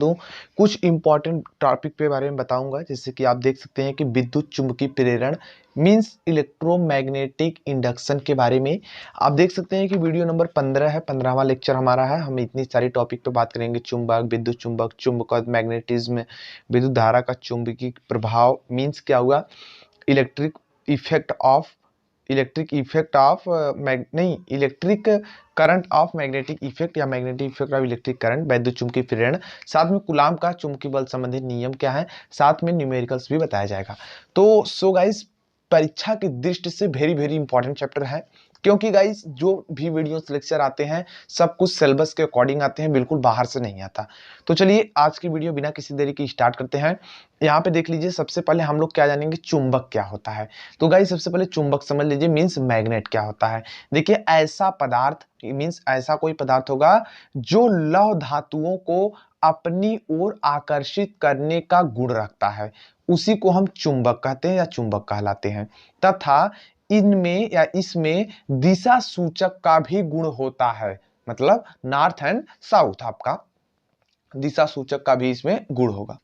तो कुछ important topic के बारे में बताऊंगा, जैसे कि आप देख सकते हैं कि विद्युत चुंबकीय प्रेरण मींस इलेक्ट्रोमैग्नेटिक इंडक्शन के बारे में आप देख सकते हैं कि वीडियो नंबर 15 है, 15वां लेक्चर हमारा है। हम इतनी सारी टॉपिक पे बात करेंगे, चुंबक, विद्युत चुंबक, चुंबक मैग्नेटिज्म, विद्युत धारा का चुंबकीय प्रभाव मींस क्या हुआ, electric effect of electric current of magnetic effect या magnetic effect of electric current, वैद्युत चुंबकीय प्रेरण, साथ में कूलाम का चुंबकीय बल संबंधी नियम क्या है, साथ में न्यूमेरिकल्स भी बताया जाएगा। तो सो गाइस, परीक्षा की दृष्टि से वेरी वेरी इंपॉर्टेंट चैप्टर है, क्योंकि गाइस जो भी वीडियोस लेक्चर आते हैं सब कुछ सिलेबस के अकॉर्डिंग आते हैं, बिल्कुल बाहर से नहीं आता। तो चलिए आज की वीडियो बिना किसी देरी की स्टार्ट करते हैं। यहाँ पे देख लीजिए, सबसे पहले हम लोग क्या जानेंगे, चुंबक क्या होता है। तो गाइस सबसे पहले चुंबक समझ लीजिए, मींस मैग्नेट क्या होता है। देखिए ऐसा पदार्थ मींस ऐसा कोई पदार्थ होगा जो लौह धातुओं को अपनी ओर आकर्षित करने का गुण रखता है, उसी को हम चुंबक कहते हैं या चुंबक कहलाते हैं। तथा इनमें या इसमें दिशा सूचक का भी गुण होता है, मतलब नॉर्थ एंड साउथ आपका दिशा सूचक का भी इसमें गुण होगा।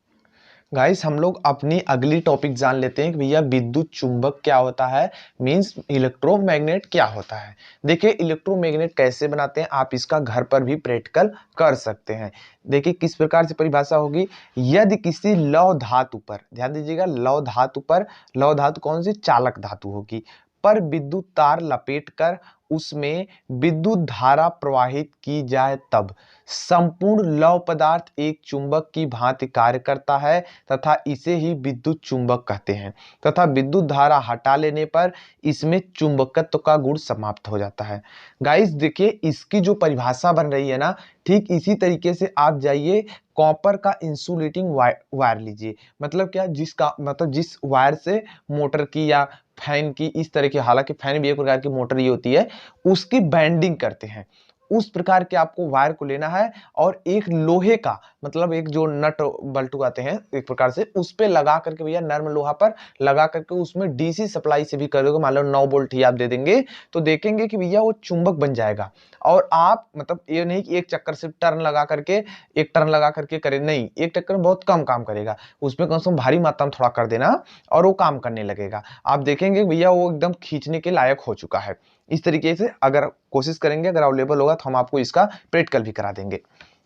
गाइस हम लोग अपनी अगली टॉपिक जान लेते हैं कि भैया विद्युत चुंबक क्या होता है, मींस इलेक्ट्रोमैग्नेट क्या होता है। देखिए इलेक्ट्रोमैग्नेट कैसे बनाते हैं, आप इसका घर पर भी प्रैक्टिकल कर सकते हैं। देखिए किस प्रकार से परिभाषा होगी, यदि किसी लौह धातु पर, ध्यान दीजिएगा लौह धातु पर, लौह धातु कौन सी, चालक धातु होगी, पर विद्युत तार लपेटकर उसमें विद्युत धारा प्रवाहित की जाए तब संपूर्ण लौह पदार्थ एक चुंबक की भांति कार्य करता है तथा इसे ही विद्युत चुंबक कहते हैं। तथा विद्युत धारा हटा लेने पर इसमें चुंबकत्व का गुण समाप्त हो जाता है। गाइस देखिए इसकी जो परिभाषा बन रही है ना, ठीक इसी तरीके से आप जाइए कॉपर का इंसुलेटिंग वायर लीजिए, मतलब क्या, जिसका मतलब जिस वायर से मोटर की या फैन की, इस तरह की, हालांकि फैन भी एक प्रकार की मोटर ही होती है, उसकी बैंडिंग करते हैं, उस प्रकार के आपको वायर को लेना है और एक लोहे का, मतलब एक जो नट बल्टू आते हैं एक प्रकार से, उस पे लगा करके भैया नर्म लोहा पर लगा करके उसमें डीसी सप्लाई से भी करोगे, मान लो 9 वोल्ट ही आप दे देंगे तो देखेंगे कि भैया वो चुंबक बन जाएगा। और आप मतलब ये नहीं कि एक चक्कर से टर्न लगा करके, एक टर्न लगा करके करें, नहीं, एक चक्कर में बहुत कम काम करेगा, उसमें कम से कम भारी मात्रा में थोड़ा कर देना और वो काम करने लगेगा। आप देखेंगे भैया वो एकदम खींचने के लायक हो चुका है। इस तरीके से अगर कोशिश करेंगे, अगर अवेलेबल होगा तो हम आपको इसका प्रैक्टिकल भी करा देंगे।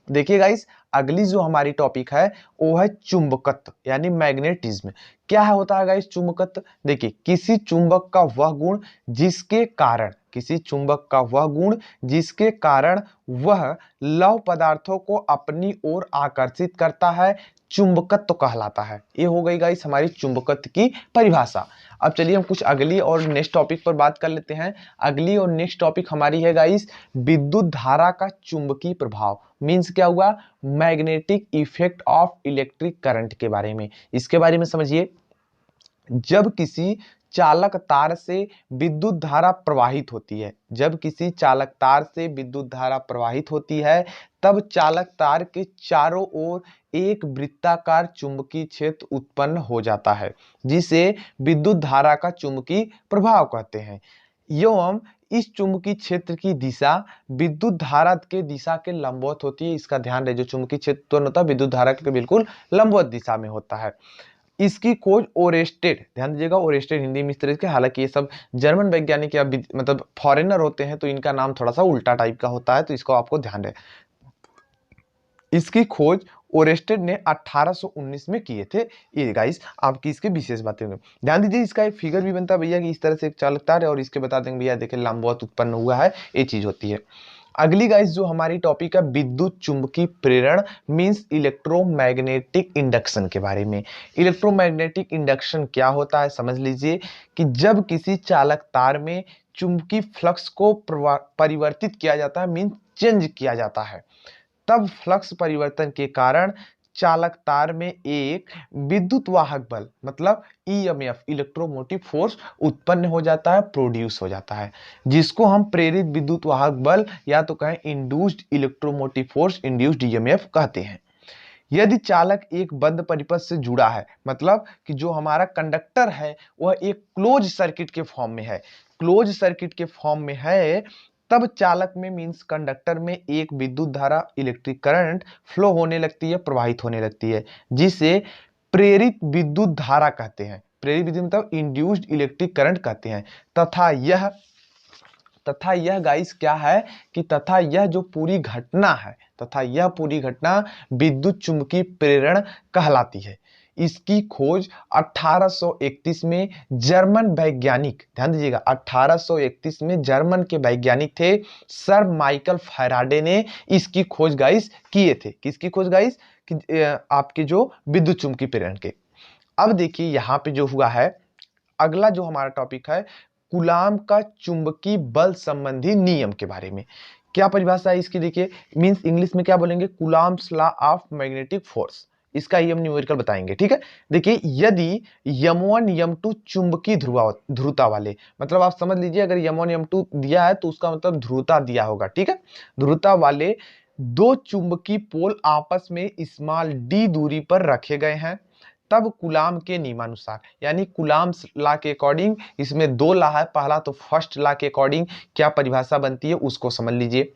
देखिए गाइस अगली जो हमारी टॉपिक है वो है चुंबकत्व यानी मैग्नेटिज्म। क्या होता है गाइस चुंबकत्व, देखिए किसी चुंबक का वह गुण जिसके कारण, किसी चुंबक का वह गुण जिसके कारण वह लौह पदार्थों को अपनी ओर आकर्षित करता है, चुंबकत्व कहलाता है। ये हो गई गाइस हमारी चुंबकत्व की परिभाषा। अब चलिए हम कुछ अगली और नेक्स्ट टॉपिक पर बात कर लेते हैं। अगली और नेक्स्ट टॉपिक हमारी है गाइस विद्युत धारा का चुंबकीय प्रभाव, मींस क्या हुआ, magnetic effect of electric current के बारे में। इसके बारे में समझिए, जब किसी चालक तार से विद्युत धारा प्रवाहित होती है, जब किसी चालक तार से विद्युत धारा प्रवाहित होती है तब चालक तार के चारों ओर एक वृत्ताकार चुंबकीय क्षेत्र उत्पन्न हो जाता है, जिसे विद्युत धारा का चुंबकीय प्रभाव कहते हैं। एवं इस चुंबकीय क्षेत्र की दिशा विद्युत धारा के दिशा के लंबवत होती है। इसका ध्यान रहे, जो चुंबकीय क्षेत्र उत्पन्न होता है विद्युत धारा के बिल्कुल लंबवत दिशा में होता है। इसकी खोज ओरेस्टेड, ध्यान दीजिएगा ओरेस्टेड हिंदी में इस तरह के, हालांकि ये सब जर्मन वैज्ञानिक या मतलब फॉरेनर होते हैं तो इनका नाम थोड़ा सा उल्टा टाइप का होता है, तो इसको आपको ध्यान रहे। इसकी खोज ओरेस्टेड ने 1819 में किए थे। ये गाइस आपकी इसके विशेष बातें होंगे, ध्यान दीजिए। इसका एक फिगर भी बनता है भैया कि इस तरह से एक चालक तार है और इसके बता देंगे भैया देखिए लंबवत उत्पन्न हुआ है, ये चीज होती है। अगली गाइस जो हमारी टॉपिक है विद्युत चुंबकीय प्रेरण मींस इलेक्ट्रोमैग्नेटिक इंडक्शन के बारे में। इलेक्ट्रोमैग्नेटिक इंडक्शन क्या होता है समझ लीजिए कि जब किसी चालक तार में चुंबकीय फ्लक्स को परिवर्तित किया जाता है, मींस चेंज किया जाता है, तब फ्लक्स परिवर्तन के कारण चालक तार में एक विद्युत वाहक बल मतलब ईएमएफ इलेक्ट्रोमोटिव फोर्स उत्पन्न हो जाता है, प्रोड्यूस हो जाता है, जिसको हम प्रेरित विद्युत वाहक बल या तो कहें induced electromotive force, induced EMF कहते हैं। यदि चालक एक बंद परिपथ से जुड़ा है, मतलब कि जो हमारा कंडक्टर है वह एक क्लोज सर्किट के फॉर्म में है, क्लोज सर्किट के फॉर्म में है, तब चालक में मींस कंडक्टर में एक विद्युत धारा इलेक्ट्रिक करंट फ्लो होने लगती है, प्रवाहित होने लगती है, जिसे प्रेरित विद्युत धारा कहते हैं। प्रेरित विद्युत मतलब इंड्यूस्ड इलेक्ट्रिक करंट कहते हैं। तथा यह गाइस क्या है कि तथा यह जो पूरी घटना है, तथा यह पूरी घटना विद्युत चुंबकीय प्रेरण कहलाती है। इसकी खोज 1831 में जर्मन वैज्ञानिक, ध्यान दीजिएगा 1831 में जर्मन के वैज्ञानिक थे सर माइकल फैराडे ने इसकी खोज गाइस किए थे। किसकी खोज गाइस? कि आपके जो विद्युत चुंबकीय प्रेरण के। अब देखिए यहां पे जो हुआ है, अगला जो हमारा टॉपिक है कूलाम का चुंबकीय बल संबंधी नियम के बारे में। क्या परिभाषा है इसकी? देखिए मींस इंग्लिश में क्या बोलेंगे, coulombs law of magnetic force. इसका ही हम न्यूमेरिकल बताएंगे, ठीक है। देखिए यदि यम1 यम2 चुंबकीय ध्रुवता वाले, मतलब आप समझ लीजिए अगर यम1 यम2 दिया है तो उसका मतलब ध्रुवता दिया होगा, ठीक है। ध्रुवता वाले दो चुंबकीय पोल आपस में स्मॉल डी दूरी पर रखे गए हैं, तब कूलाम के नियमानुसार, यानी कूलाम्स लॉ के अकॉर्डिंग, इसमें दो लॉ है। पहला तो फर्स्ट लॉ के अकॉर्डिंग क्या परिभाषा बनती है उसको समझ लीजिए।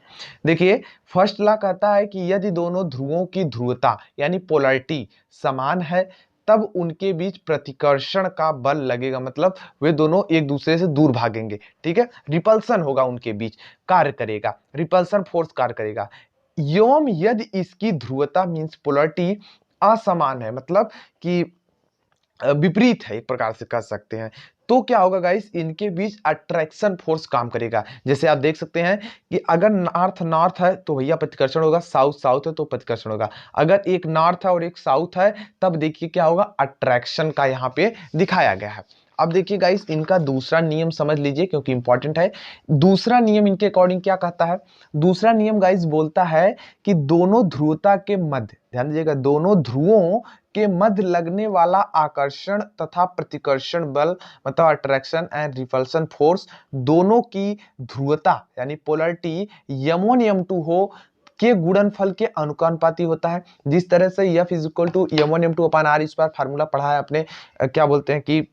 देखिए फर्स्ट लॉ कहता है कि यदि दोनों ध्रुवों की ध्रुवता यानी पोलैरिटी समान है, तब उनके बीच प्रतिकर्षण का बल लगेगा, मतलब वे दोनों एक दूसरे से दूर भागेंगे, ठीक है। रिपल्सन होगा उनके बीच, कार्य करेगा, रिपल्सन फोर्स कार्य करेगा। एवं यदि इसकी ध्रुवता मींस पोलैरिटी असमान है, मतलब कि विपरीत है, एक प्रकार से कह सकते हैं, तो क्या होगा गाइस, इनके बीच अट्रैक्शन फोर्स काम करेगा। जैसे आप देख सकते हैं कि अगर नॉर्थ नॉर्थ है तो भैया प्रतिकर्षण होगा, साउथ साउथ है तो प्रतिकर्षण होगा। अगर एक नॉर्थ है और एक साउथ है तब देखिए क्या होगा, अट्रैक्शन का यहाँ पे दिखाया गया है। अब देखिए गाइस इनका दूसरा नियम समझ लीजिए क्योंकि इंपॉर्टेंट है। दूसरा नियम इनके अकॉर्डिंग क्या कहता है? दूसरा नियम गाइस बोलता है कि दोनों ध्रुवता के मध्य, ध्यान दीजिएगा, दोनों ध्रुवों के मध्य लगने वाला आकर्षण तथा प्रतिकर्षण बल, मतलब अट्रैक्शन एंड रिपल्सन फोर्स, दोनों की ध्रुवता यानी पोलैरिटी यम1 यम2 हो के गुणनफल के अनुपाती होता है। जिस तरह से F इज इक्वल टू यम1 यम2 अपान आर स्क्वायर फार्मूला पढ़ा है आपने, क्या बोलते हैं कि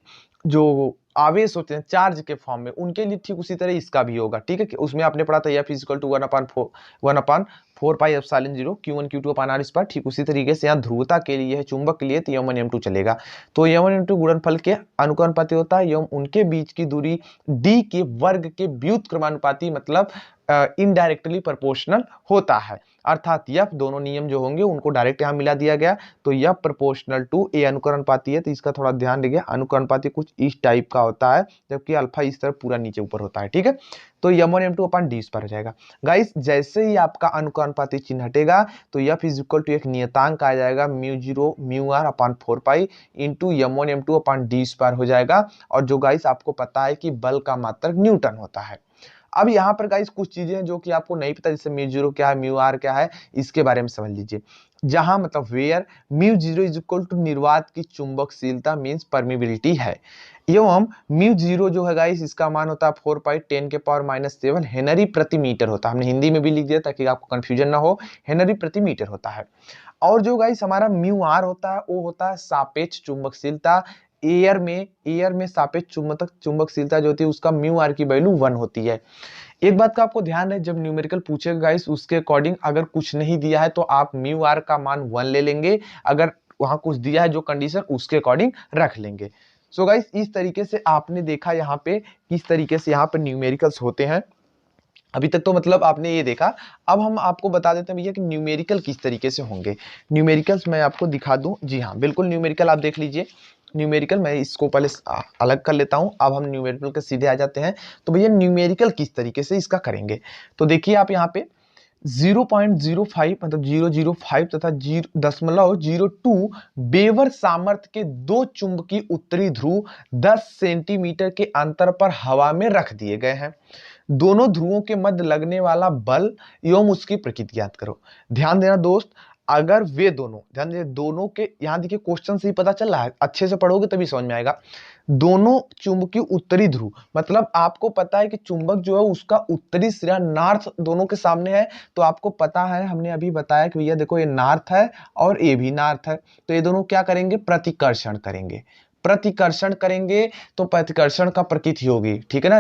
जो आवेश होते हैं चार्ज के फॉर्म में, उनके लिए ठीक उसी तरह इसका भी होगा, ठीक है। कि उसमें आपने पढ़ा था F is equal to 1/4 pi epsilon 0 Q1 Q2 upon are square. ठीक उसी तरीके से यहाँ ध्रुवता के लिए है, चुंबक के लिए तो यम1 यम2 चलेगा। तो यम1 यम2 गुणनफल के अनुपाती होता है एवं उनके बीच की दूरी d के वर्ग के व्युत्क्रमानुपाती, मतलब इनडायरेक्टली प्रोपोर्शनल होता है। अर्थात यह दोनों नियम जो होंगे उनको डायरेक्ट यहाँ मिला दिया गया, तो यह प्रोपोर्शनल टू ए अनुकरणपाती है, तो इसका थोड़ा ध्यान रखिए। अनुकरणपाती कुछ इस टाइप का होता है जबकि अल्फा इस तरह पूरा नीचे ऊपर होता है, ठीक है। तो यम1 यम2 अपान डी पर हो जाएगा। गाइस जैसे ही आपका अनुकरणपाती चिन्ह हटेगा तो F इज इक्वल टू एक नियतांक आ जाएगा μ0 μr अपान 4 पाई इंटू यम1 यम2 अपान डी स्क्वायर हो जाएगा। और जो गाइस आपको पता है कि बल का मात्रक न्यूटन होता है। अब यहाँ पर गाइस कुछ चीजें हैं जो कि आपको नहीं पता, जैसे μ0 क्या है, μr क्या है, इसके बारे में समझ लीजिए। जहां मतलब वेयर μ0 इज इक्वल टू निर्वात की चुंबकशीलता मींस परमिबिलिटी है, एवं μ0 जो है गाइस इसका मान होता है 4 पाई 10⁻⁷ हेनरी प्रति मीटर होता है। हमने हिंदी में भी लिख दिया ताकि आपको कंफ्यूजन ना हो, हेनरी प्रति मीटर होता है। और जो गाइस हमारा μr होता है वो होता है सापेक्ष चुंबकशीलता। एयर में सापेक्ष चुंबकशीलता जो होती है उसका μr की वैल्यू 1 होती है। एक बात का आपको ध्यान है, जब न्यूमेरिकल पूछेगा गाइस उसके अकॉर्डिंग अगर कुछ नहीं दिया है तो आप μr का मान 1 ले लेंगे, अगर वहां कुछ दिया है जो कंडीशन उसके अकॉर्डिंग रख लेंगे। सो गाइस इस तरीके से आपने देखा यहाँ पे किस तरीके से यहाँ पे न्यूमेरिकल्स होते हैं। अभी तक तो मतलब आपने ये देखा। अब हम आपको बता देते हैं भैया कि न्यूमेरिकल किस तरीके से होंगे। न्यूमेरिकल्स मैं आपको दिखा दूं, जी हाँ बिल्कुल न्यूमेरिकल आप देख लीजिए। न्यूमेरिकल मैं इसको पहले अलग कर लेता हूं, अब हम न्यूमेरिकल के सीधे आ जाते हैं। तो भैया न्यूमेरिकल किस तरीके से इसका करेंगे, तो देखिए आप यहाँ पे 0.05 मतलब 0.05 तथा 0.02 बेवर सामर्थ्य के दो चुंबकीय उत्तरी ध्रुव 10 सेंटीमीटर के अंतर पर हवा में रख दिए गए हैं। दोनों ध्रुवों के मध्य लगने वाला बल एवं उसकी प्रकृति ज्ञात करो। ध्यान देना दोस्त, अगर वे दोनों, ध्यान दीजिए दोनों के, यहां देखिए क्वेश्चन से ही पता चल रहा है, अच्छे से पढ़ोगे तभी समझ में आएगा। दोनों चुंबकीय उत्तरी ध्रुव, मतलब आपको पता है कि चुंबक जो है उसका उत्तरी सिरा नॉर्थ दोनों के सामने है, तो आपको पता है हमने अभी बताया कि भैया देखो ये नॉर्थ है और ये भी नॉर्थ है, तो ये दोनों क्या करेंगे, प्रतिकर्षण करेंगे। प्रतिकर्षण करेंगे तो प्रतिकर्षण का प्रकृति होगी, ठीक है ना,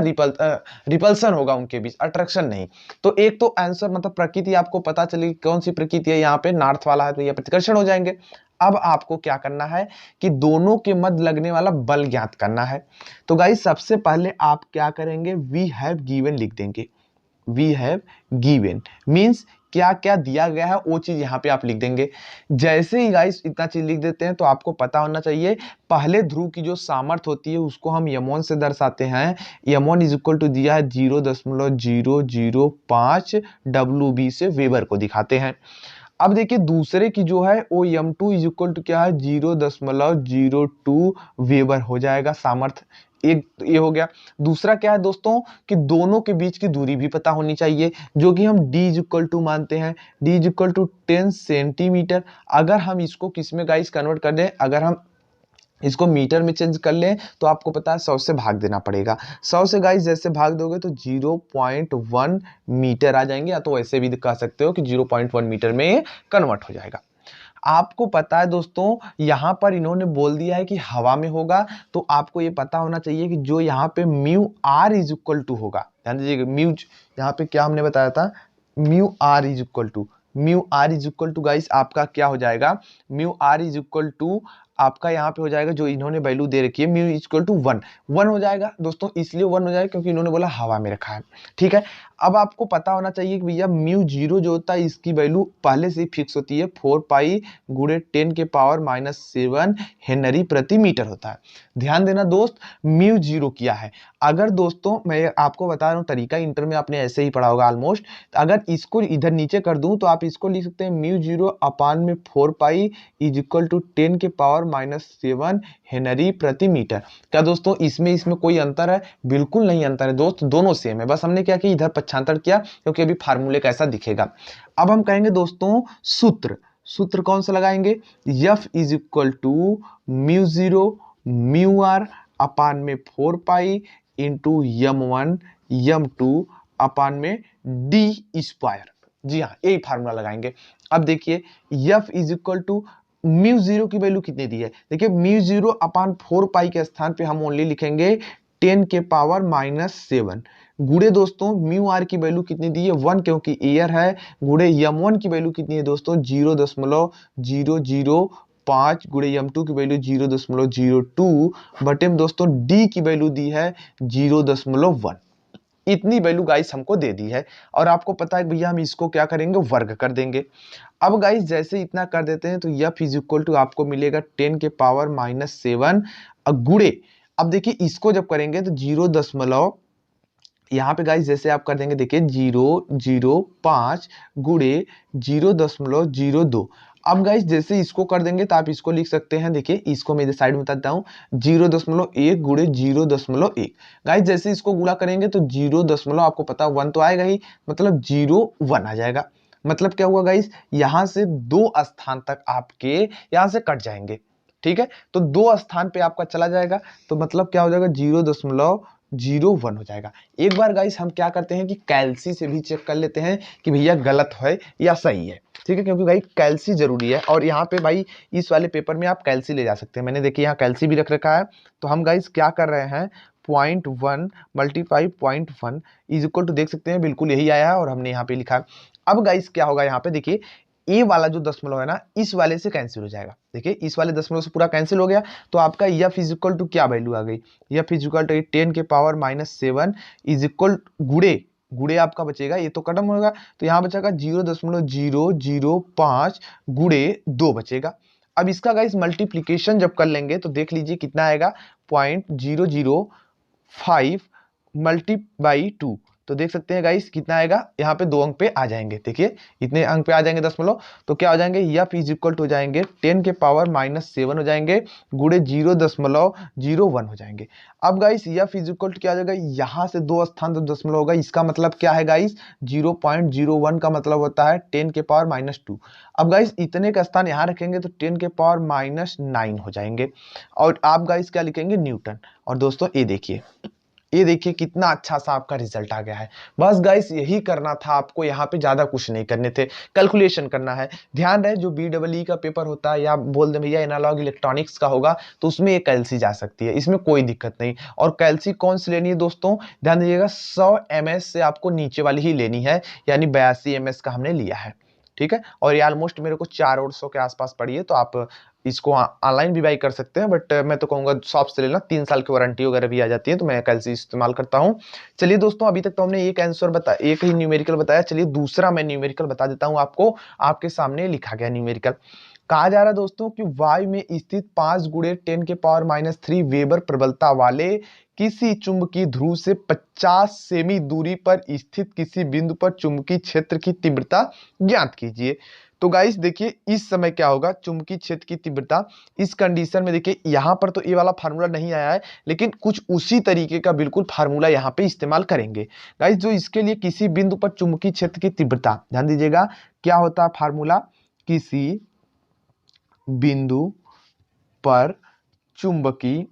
रिपल्सन होगा उनके बीच, अट्रैक्शन नहीं। तो एक तो आंसर मतलब प्रकृति आपको पता चलेगी कौन सी प्रकृति है, यहाँ पे नॉर्थ वाला है तो ये प्रतिकर्षण हो जाएंगे। अब आपको क्या करना है कि दोनों के मध्य लगने वाला बल ज्ञात करना है। तो गाइस सबसे पहले आप क्या करेंगे, वी हैव गिवन लिख देंगे, वी हैव गिवन मीन्स क्या क्या दिया गया है वो चीज यहाँ पे आप लिख देंगे। जैसे ही गाइस इतना चीज लिख देते हैं तो आपको पता होना चाहिए पहले ध्रुव की जो सामर्थ्य होती है उसको हम यमोन से दर्शाते हैं। यमोन इज इक्वल टू दिया है 0.005 WB से वेबर को दिखाते हैं। अब देखिए दूसरे की जो है वो m2 इज इक्वल टू क्या है 0.02 वेबर हो जाएगा सामर्थ्य। एक तो ये हो गया। दूसरा क्या है दोस्तों कि दोनों के बीच की दूरी भी पता होनी चाहिए जो कि हम d इज इक्वल टू मानते हैं, d is equal to 10 centimetre. अगर हम इसको किस में गाइस कन्वर्ट कर दें, अगर हम इसको मीटर में चेंज कर लें तो आपको पता है 100 से भाग देना पड़ेगा। 100 से गाइस जैसे भाग दोगे तो 0.1 मीटर आ जाएंगे, या तो ऐसे भी कह सकते हो कि 0.1 मीटर में कन्वर्ट हो जाएगा। आपको पता है दोस्तों यहां पर इन्होंने बोल दिया है कि हवा में होगा, तो आपको ये पता होना चाहिए कि जो यहाँ पे mu R is equal to होगा, ध्यान दीजिएगा म्यू, यहाँ पे क्या हमने बताया था, mu R is equal to, mu R is equal to guys आपका क्या हो जाएगा, mu R is equal to आपका यहाँ पे हो जाएगा जो इन्होंने वैल्यू दे रखी है म्यू इज इक्वल टू 1 हो जाएगा दोस्तों, इसलिए 1 हो जाएगा क्योंकि इन्होंने बोला हवा में रखा है, ठीक है। अब आपको पता होना चाहिए कि भैया म्यू जीरो जो होता है इसकी वैल्यू पहले से ही फिक्स होती है 4 पाई गुणे 10 के पावर -7 हेनरी प्रति मीटर होता है। ध्यान देना दोस्त, म्यू जीरो किया है। अगर दोस्तों मैं आपको बता रहा हूँ तरीका, इंटर में आपने ऐसे ही पढ़ा होगा ऑलमोस्ट, अगर इसको इधर नीचे कर दूं तो आप इसको लिख सकते हैं म्यू जीरो अपान में 4 पाई इज इक्वल टू 10 के पावर -7 हेनरी प्रति मीटर। क्या दोस्तों इसमें कोई अंतर है? बिल्कुल नहीं अंतर है दोस्त, दोनों सेम है, बस हमने क्या किया इधर पक्षांतर किया क्योंकि अभी फार्मूले कैसा दिखेगा। अब हम कहेंगे दोस्तों सूत्र कौन सा लगाएंगे, F is equal to mu zero mu r upon में 4 पाई इंटू m1 m2 अपान में d स्क्वायर। जी हाँ यही फार्मूला लगाएंगे। अब देखिए F is equal to mu zero की वैल्यू कितनी दी है, देखिए म्यू जीरो अपान 4 पाई के स्थान पे हम ओनली लिखेंगे 10 के पावर -7 गुणे दोस्तों म्यू आर की वैल्यू कितनी दी है 1 क्योंकि एयर है, गुणे m1 की वैल्यू कितनी है दोस्तों 0.005 गुणे m2 की वैल्यू 0.02 बटे में दोस्तों d की वैल्यू दी है 0.1। इतनी वैल्यू गाइस हमको दे दी है और आपको पता है भैया हम इसको क्या करेंगे वर्ग कर देंगे। अब गाइस जैसे इतना कर देते हैं तो F इज इक्वल टू आपको मिलेगा 10 के पावर -7 गुणे, अब देखिए इसको जब करेंगे तो 0. यहाँ पे गाइस जैसे आप कर देंगे देखिए 0.05 गुणे 0.02। अब गाइस जैसे इसको कर देंगे तो आप इसको लिख सकते हैं, देखिए इसको मैं इधर साइड में बताता हूँ 0.1 गुणे 0.1। गाइस जैसे इसको गुणा करेंगे तो 0. आपको पता 1 तो आएगा ही, मतलब 0.1 आ जाएगा। मतलब क्या हुआ गाइस, यहाँ से 2 स्थान तक आपके यहाँ से कट जाएंगे, ठीक है, तो 2 स्थान पे आपका चला जाएगा, तो मतलब क्या हो जाएगा 0.01 हो जाएगा। एक बार गाइस हम क्या करते हैं कि कैल्सी से भी चेक कर लेते हैं कि भैया गलत है या सही है, ठीक है, क्योंकि भाई कैल्सी जरूरी है और यहाँ पे भाई इस वाले पेपर में आप कैल्सी ले जा सकते हैं। मैंने देखिए यहाँ कैल्सी भी रख रखा है, तो हम गाइस क्या कर रहे हैं 0.1 मल्टीप्लाई 0.1 इज इक्वल टू देख सकते हैं बिल्कुल यही आया है और हमने यहाँ पे लिखा है। अब गाइस क्या होगा यहाँ पे देखिए ए वाला जो दशमलव है ना इस वाले से कैंसिल हो जाएगा, देखिए इस वाले दशमलव से पूरा कैंसिल हो गया, तो आपका F इज इक्वल टू क्या वैल्यू आ गई, F इज इक्वल टू 10 के पावर -7 इज इक्वल गुणे आपका बचेगा, ये तो खत्म होगा तो यहाँ बचेगा 0.005 गुणे 2 बचेगा। अब इसका गाइस मल्टीप्लीकेशन जब कर लेंगे तो देख लीजिए कितना आएगा 0.005 मल्टीप्लाई 2, तो देख सकते हैं गाइस कितना आएगा, यहाँ पे 2 अंक पे आ जाएंगे, देखिए इतने अंक पे आ जाएंगे दशमलव, तो क्या हो जाएंगे F इज इक्वल टू हो जाएंगे 10 के पावर -7 हो जाएंगे गुणे 0.01 हो जाएंगे। अब guys F is equal to क्या आ जाएगा, यहाँ से 2 स्थान तो दशमलव होगा, इसका मतलब क्या है गाइस 0.01 का मतलब होता है 10 के पावर -2। अब गाइस इतने का स्थान यहाँ रखेंगे तो 10 के पावर -9 हो जाएंगे और आप गाइस क्या लिखेंगे न्यूटन। और दोस्तों ये देखिए ये देखिए कितना अच्छा सा आपका रिजल्ट आ गया है। बस गाइस यही करना था आपको, यहाँ पे ज्यादा कुछ नहीं करने थे, कैलकुलेशन करना है। ध्यान रहे जो BEE का पेपर होता है या बोल दे भैया एनालॉग इलेक्ट्रॉनिक्स का होगा तो उसमें ये कैलसी जा सकती है, इसमें कोई दिक्कत नहीं। और कैलसी कौन सी लेनी है दोस्तों, ध्यान दीजिएगा 100 MS से आपको नीचे वाली ही लेनी है, यानी 82 MS का हमने लिया है, ठीक है। और ये ऑलमोस्ट मेरे को 400 के आसपास पड़ी है, तो आप इसको ऑनलाइन भी बाई कर सकते हैं, बट मैं तो कहूंगा शॉप से लेना, 3 साल की वारंटी वगैरह भी आ जाती है, तो मैं कैलसी इस्तेमाल करता हूं। चलिए दोस्तों, अभी तक तो हमने एक आंसर बताया, एक ही न्यूमेरिकल बताया, चलिए दूसरा मैं न्यूमेरिकल बता देता हूं आपको। आपके सामने लिखा गया न्यूमेरिकल, कहा जा रहा है दोस्तों कि वायु में स्थित 5 गुणे 10⁻³ वेबर प्रबलता वाले किसी चुंबकीय ध्रुव से 50 सेमी दूरी पर स्थित किसी बिंदु पर चुंबकीय क्षेत्र की तीव्रता ज्ञात कीजिए। तो गाइस देखिए इस समय क्या होगा, चुंबकीय क्षेत्र की तीव्रता इस कंडीशन में, देखिए यहां पर तो ये वाला फार्मूला नहीं आया है, लेकिन कुछ उसी तरीके का बिल्कुल फार्मूला यहां पे इस्तेमाल करेंगे गाइस। जो इसके लिए किसी बिंदु पर चुंबकीय क्षेत्र की तीव्रता, ध्यान दीजिएगा क्या होता है फार्मूला, किसी बिंदु पर चुंबकीय,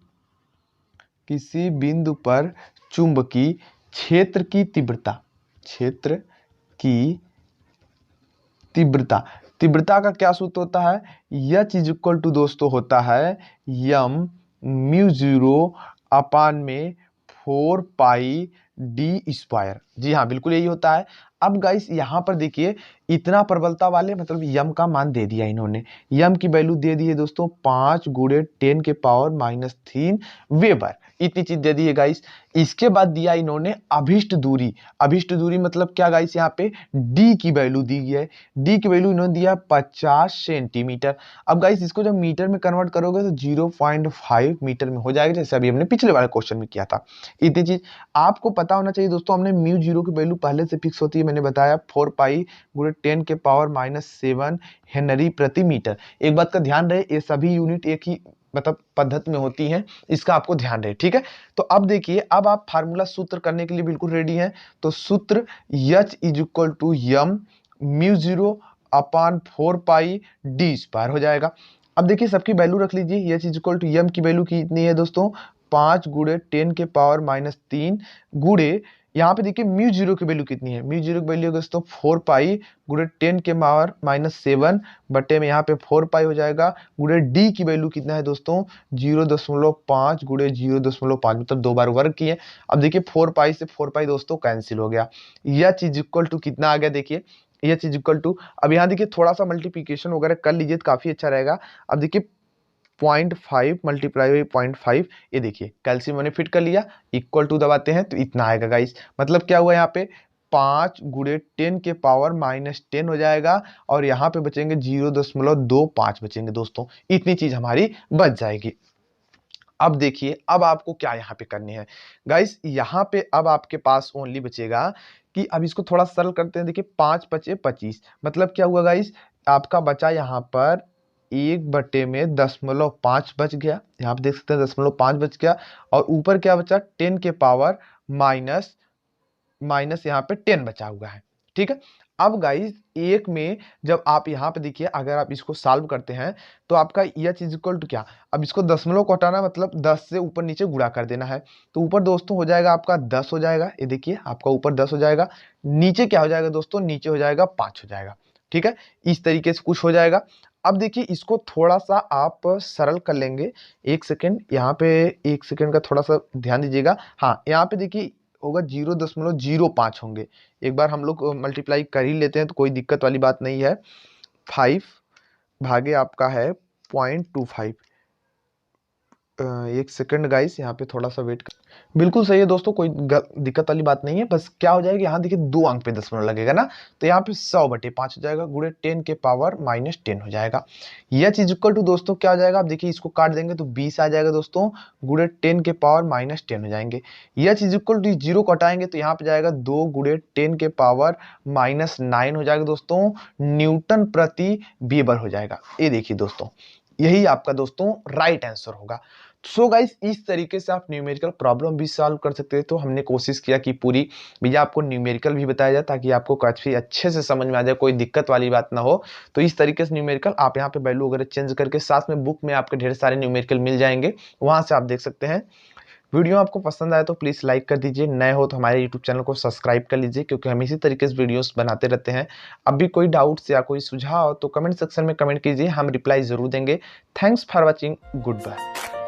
किसी बिंदु पर चुंबकीय क्षेत्र की तीव्रता, क्षेत्र की तीव्रता, तीव्रता का क्या सूत्र होता है, H इज इक्वल टू दोस्तों होता है m μ0 अपान में 4πd²। जी हाँ बिल्कुल यही होता है। अब गाइस यहां पर देखिए इतना प्रबलता वाले मतलब यम का मान दे दिया इन्होंने, यम की वैल्यू दे दी है दोस्तों 5 गुणे 10⁻³ वेबर, इतनी चीज दे दी है गाइस। इसके बाद दिया इन्होंने अभिष्ट दूरी, अभिष्ट दूरी मतलब क्या गाइस, यहाँ पे डी की वैल्यू दी है, डी की वैल्यू इन्होंने दिया 50 सेंटीमीटर। अब गाइस इसको जब मीटर में कन्वर्ट करोगे तो 0.5 मीटर में हो जाएगा, जैसे अभी हमने पिछले वाले क्वेश्चन में किया था। इतनी चीज आपको पता होना चाहिए दोस्तों। हमने μ0 की वैल्यू पहले से फिक्स होती है, मैंने बताया 4π गुणे 10⁻⁷ हेनरी प्रति मीटर। एक बात का ध्यान रहे, ये सभी यूनिट एक ही मतलब पद्धति में होती हैं, इसका आपको ध्यान रहे, ठीक है। तो अब देखिए, अब आप फार्मूला सूत्र करने के लिए बिल्कुल रेडी हैं, तो सूत्र H is equal to m μ0 upon 4πd² हो जाएगा। अब देखिए सबकी वैल्यू रख लीजिए, H is equal to m की वैल्यू कितनी है दोस्तों, 5 गुणे 10⁻³ गुणे, यहाँ पे देखिए μ0 की वैल्यू कितनी है, μ0 की वैल्यू दोस्तों 4π गुणे 10⁻⁷ बटे में यहाँ पे 4π हो जाएगा, गुणे d की वैल्यू कितना है दोस्तों 0.5 गुणे 0.5, मतलब 2 बार वर्ग किए। अब देखिए 4π से 4π दोस्तों कैंसिल हो गया, H इज इक्वल टू कितना आ गया, देखिए H इज इक्वल टू, अब यहाँ देखिए थोड़ा सा मल्टीप्लीकेशन वगैरह कर लीजिए तो काफी अच्छा रहेगा। अब देखिए 0.5 मल्टीप्लाई बाई 0.5, ये देखिए कैल्शियम मैंने फिट कर लिया, इक्वल टू दबाते हैं तो इतना आएगा गाइस। मतलब क्या हुआ यहाँ पे 5 गुणे 10⁻⁻10 हो जाएगा, और यहाँ पे बचेंगे 0.25 बचेंगे दोस्तों, इतनी चीज हमारी बच जाएगी। अब देखिए अब आपको क्या यहाँ पे करनी है गाइस, यहाँ पे अब आपके पास ओनली बचेगा कि अब इसको थोड़ा सरल करते हैं। देखिए 5 × 25 मतलब क्या हुआ गाइस, आपका बचा यहाँ पर 1/10.5 बच गया, यहाँ पे देख सकते हैं 0.5 बच गया, और ऊपर क्या बचा 10 के पावर माइनस यहाँ पे 10 बचा हुआ है, ठीक है। अब गाइस एक में जब आप यहाँ पे देखिए अगर आप इसको सॉल्व करते हैं तो आपका H इज इक्वल टू क्या, अब इसको दशमलव को हटाना मतलब 10 से ऊपर नीचे गुणा कर देना है, तो ऊपर दोस्तों हो जाएगा आपका 10 हो जाएगा, ये देखिए आपका ऊपर 10 हो जाएगा, नीचे क्या हो जाएगा दोस्तों, नीचे हो जाएगा 5 हो जाएगा, ठीक है। इस तरीके से कुछ हो जाएगा। अब देखिए इसको थोड़ा सा आप सरल कर लेंगे, एक सेकेंड यहाँ पे, एक सेकेंड का थोड़ा सा ध्यान दीजिएगा। हाँ यहाँ पे देखिए होगा 0.05 होंगे, एक बार हम लोग मल्टीप्लाई कर ही लेते हैं तो कोई दिक्कत वाली बात नहीं है। 5 भागे आपका है 0.25, एक सेकंड गाइस यहाँ पे थोड़ा सा वेट कर, बिल्कुल सही है दोस्तों, कोई दिक्कत वाली बात नहीं है। बस क्या हो जाएगा यहाँ देखिए 2 अंक पे दशमलव लगेगा ना, तो यहाँ पे 100/5 हो जाएगा, गुणे 10 के पावर -10 हो जाएगा। H इज इक्वल टू दोस्तों क्या हो जाएगा, आप देखिए इसको काट देंगे तो 20 आ जाएगा दोस्तों, गुणे 10 के पावर -10 हो जाएंगे। H इज इक्वल टू 0 को हटाएंगे तो यहाँ पे जाएगा 2 गुणे 10 के पावर -9 हो जाएगा दोस्तों, न्यूटन प्रति वेबर हो जाएगा। ये देखिए दोस्तों यही आपका दोस्तों राइट आंसर होगा। सो गाइस इस तरीके से आप न्यूमेरिकल प्रॉब्लम भी सॉल्व कर सकते हैं। तो हमने कोशिश किया कि पूरी भैया आपको न्यूमेरिकल भी बताया जाए ताकि आपको काफी अच्छे से समझ में आ जाए, कोई दिक्कत वाली बात ना हो। तो इस तरीके से न्यूमेरिकल आप यहाँ पे वैल्यू वगैरह चेंज करके, साथ में बुक में आपके ढेर सारे न्यूमेरिकल मिल जाएंगे, वहां से आप देख सकते हैं। वीडियो आपको पसंद आए तो प्लीज़ लाइक कर दीजिए, नए हो तो हमारे यूट्यूब चैनल को सब्सक्राइब कर लीजिए, क्योंकि हम इसी तरीके से वीडियोस बनाते रहते हैं। अब भी कोई डाउट्स या कोई सुझाव तो कमेंट सेक्शन में कमेंट कीजिए, हम रिप्लाई ज़रूर देंगे। Thanks for watching, good bye.